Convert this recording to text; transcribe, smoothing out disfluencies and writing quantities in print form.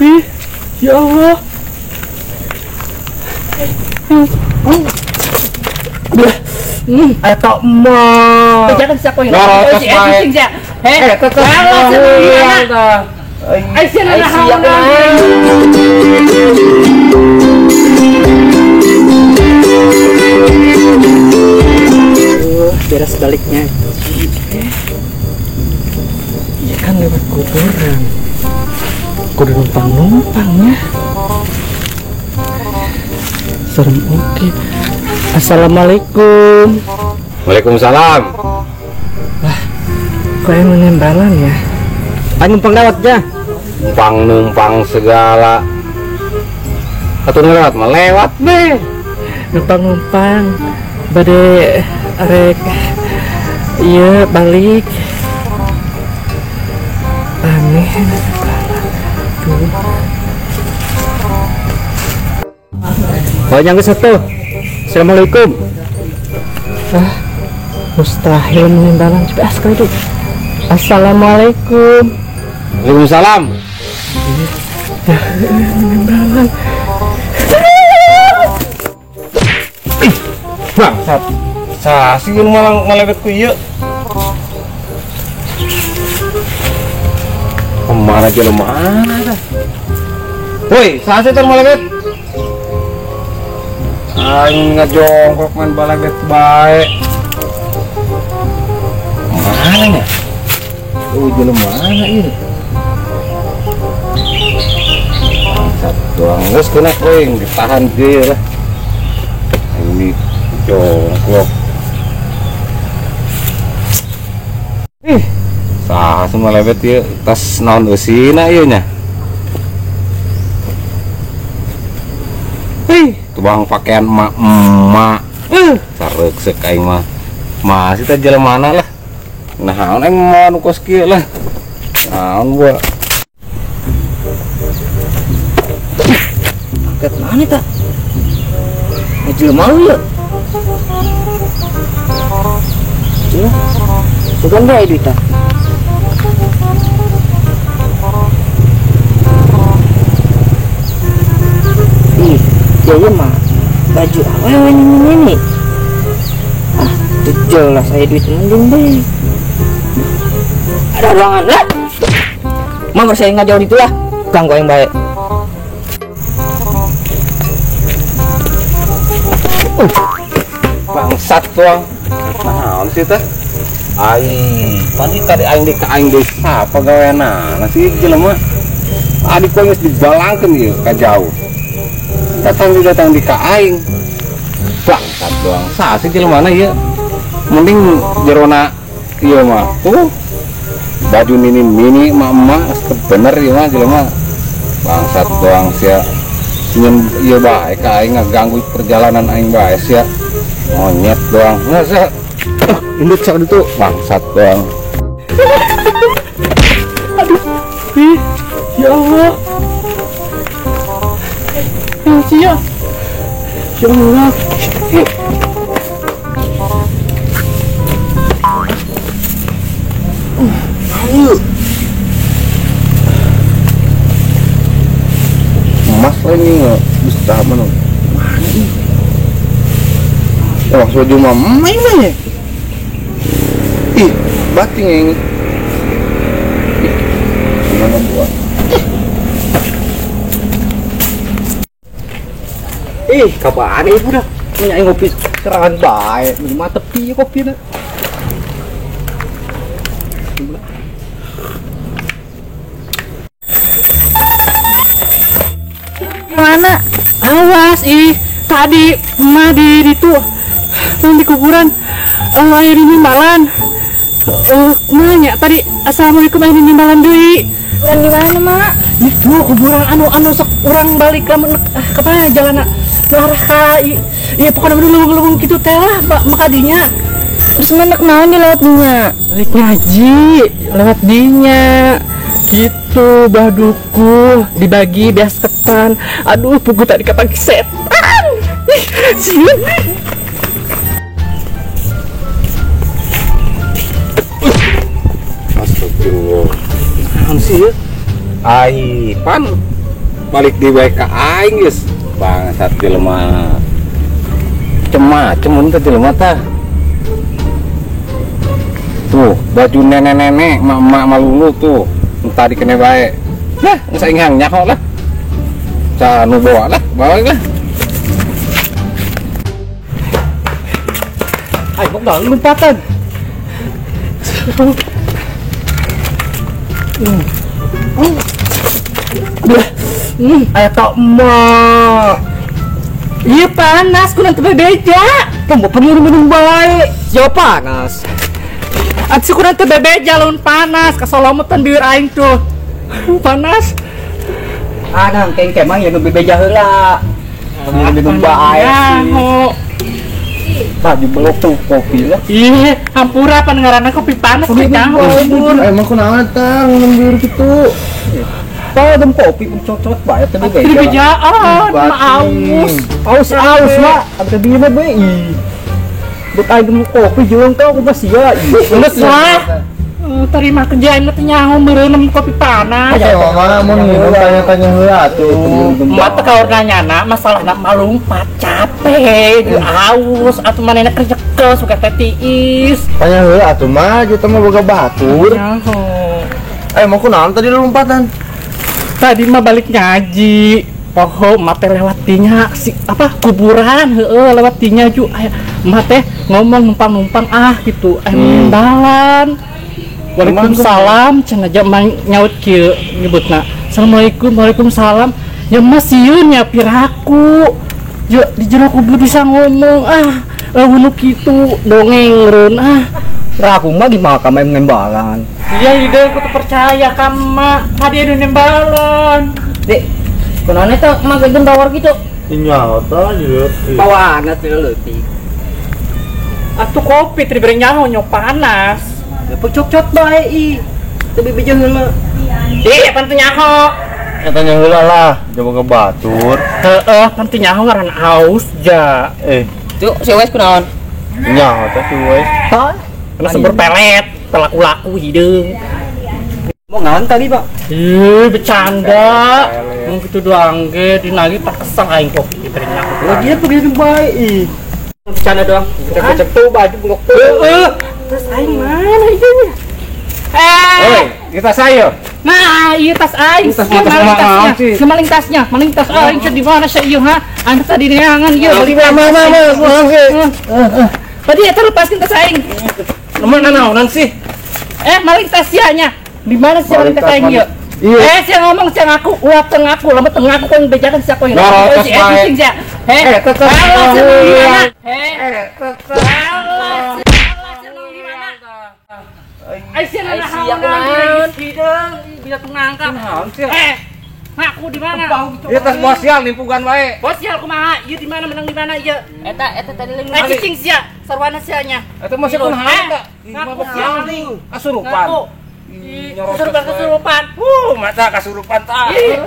Ih, ya Allah. Atau mau Jangan siapa yang si editing ya. beres baliknya. Iya kan lewat kuburan. Kudu numpang-numpangnya. Serem oke. Assalamualaikum. Waalaikumsalam. Kok yang menembalan ya? Numpang lewat ya. Numpang segala. Atau lewat melewat deh. Numpang-numpang. Bade rek. Iya balik. Aneh. Tuh. Oh yang ke satu. Assalamualaikum. Mustahil menimbalan coba sekali itu. Assalamualaikum. Waalaikumsalam. Menimbalan. Bangsat. Sasi malah melewat ku ieu. Kemana aja lo mana dah? Woi, sasi tar melewat. Aing ngajongkok main balaget bae. Mana ya? Jelema mana ini? Satu doang, geus kena koing ditahan ge lah. Ini jongkok. Sah semua lebet ieu tas naon eusina ieu nya. Tubang pakaian emak-emak. Sarek seuk aing mah. Masih teh jelemana lah. Nah, aing mau nu kos kieu lah. Naon gua. Ket mana ta? Jelema lu. Ya. Sugan bae duit ta. Ya mah baju apa ini jelas saya duit mending deh. Ada ruangan lah mama saya nggak jauh itulah ganggu yang baik. Bangsat tuang. Naon sih teh? Tadi aing di ka aing desa pagaweana. Nasi jelema adik gua geus dibalangkeun ieu ka jauh. Datang di ka aing. Bangsat doang. Sah sih jelema ieu. Mending jerona ieu mah. Tuh. Baju mini emak-emak bener ieu mah jelema. Bangsat doang sia. Senyum ieu bae ka aing ngaganggu perjalanan aing bae sia. Monyet doang. Ngasa indut sak ditu bangsat doang. Aduh. Ya Allah. Ya Allah. Ayo. Mas lagi nggak bisa mana? Mana ini? Oh, soju mah main aja. Ih, bating yang gimana buat? Kapan ibu dah punya ngopi serangan baik di mata tepi kopi dah. Mana? Awas tadi emak di itu di kuburan air nimbalan. Nanya tadi assalamualaikum air nimbalan deui. Kuburan di mana, Mak? Itu kuburan anu sok urang balik lamun ke mana jalan arah ka iya pokoknya lubung-lubung gitu teh lah maka dinya. Terus menek naon di laut dinya? Rek ngaji lewat dinya gitu baduku dibagi bias ketan. Aduh pugu tadi kapagi setan. Sieun. Astagfirullah. Naon sih ya? Pan balik di WK aing geus bangsat jelema cema-cemun teh jelema tah tuh baju nenek-nenek mak-mak malulu tuh tadi kene bae nah geus aing hang nyaho lah ca nu bawa lah Ay, kok gak lompatan. Ay, tak emak. Iya panas, ku nanti bebeja. Kamu minum baik. Siapa panas? At si ku nanti bebeja lawan panas, kasolomutan bibir aing tuh. Panas. Nang kemang yang bebeja heula. Minum baik. Tadi belok tuh kopi lah. Iya, hampura pendengaran kopi panas nyaho. emang kunaon tah minum bir gitu Tahu dem kopi cocok baik tadi Di bejaan, aus. Aus mak. Ada di mana be? Buat aing dem kopi jeung kau ku sia. Geus lah. Terima kerjaan teh nyaho meureun kopi panas. mama mau minum tanya-tanya heula tuh Mata kaur nanyana masalahna malumpat capek, aus atuh manehna kerja suka tiis. tanya heula atuh mah kita mah boga batur Nyaho. emang kunaon tadi lompatan Tadi mah balik ngaji. Oh, mate lewatinya si apa kuburan lewatinya ju aya mate ngomong numpang-numpang gitu mendalan. Waalaikumsalam cenah aja nyaut kieu nyebutna. Assalamualaikum, waalaikumsalam. Ya mas sieun nya piraku. Ya di jero kubur bisa ngomong nu kitu dongeng Raku mah gimana kamu ngembalan? Iya ide aku tuh percaya kama hadi anu nembalan. Dek, kunaon eta mah geus tawar gitu. nyata ya Bawaana teh leutik. Atuh kopi teh bere nyaho nyok panas. Pecocot bae i. Tapi bebeja heula. Ih, pan teu nyaho. tanya heula lah coba ke batur Heeh, pan teu nyaho ngaran aus ja. Tuh, si wes kunaon? nyata sih wes Tah. Kena sumber pelet, pelaku-laku hideung. Mau ngawan tadi, Pak? Ih, bercanda. Mun kitu doang ge dinagi tak kesel aing kopi teh nyaho. Lagi dia pergi bae i. Bercanda doang. Cek tuh baju blok. Terus aing mana ieu? kita saya Nah, iya tas aing. Tas Maling mahal tasnya. sih. Si maling tasnya, maling tas aing di mana sih ieu ha? Anda tadi neangan ieu beli Tadi eta lepaskeun tas aing. mana naonan sih Maling tasnya nya. Di mana sih maling tas aing ieu? Iya. Si ngomong si ngaku, ulah teu ngaku, lamun teu ngaku kan bejakan si aku. Tas Si bae. kucing sia. tetep Halo, si tahu. di mana? tetep Halo, si di mana? Ai si Ai, na si aku naon? Bisa tungangka. Ngaku di mana? Ieu tas bosial nimpugan wae Bos ya kumaha? Ieu di mana menang di mana ieu? Eta tadi leuwih. Cicing sia, sarwana sia nya. eta masih kunaon teh Ngaku sia maling. kasurupan Ngaku. Kesurupan. mata kasurupan tah Ih.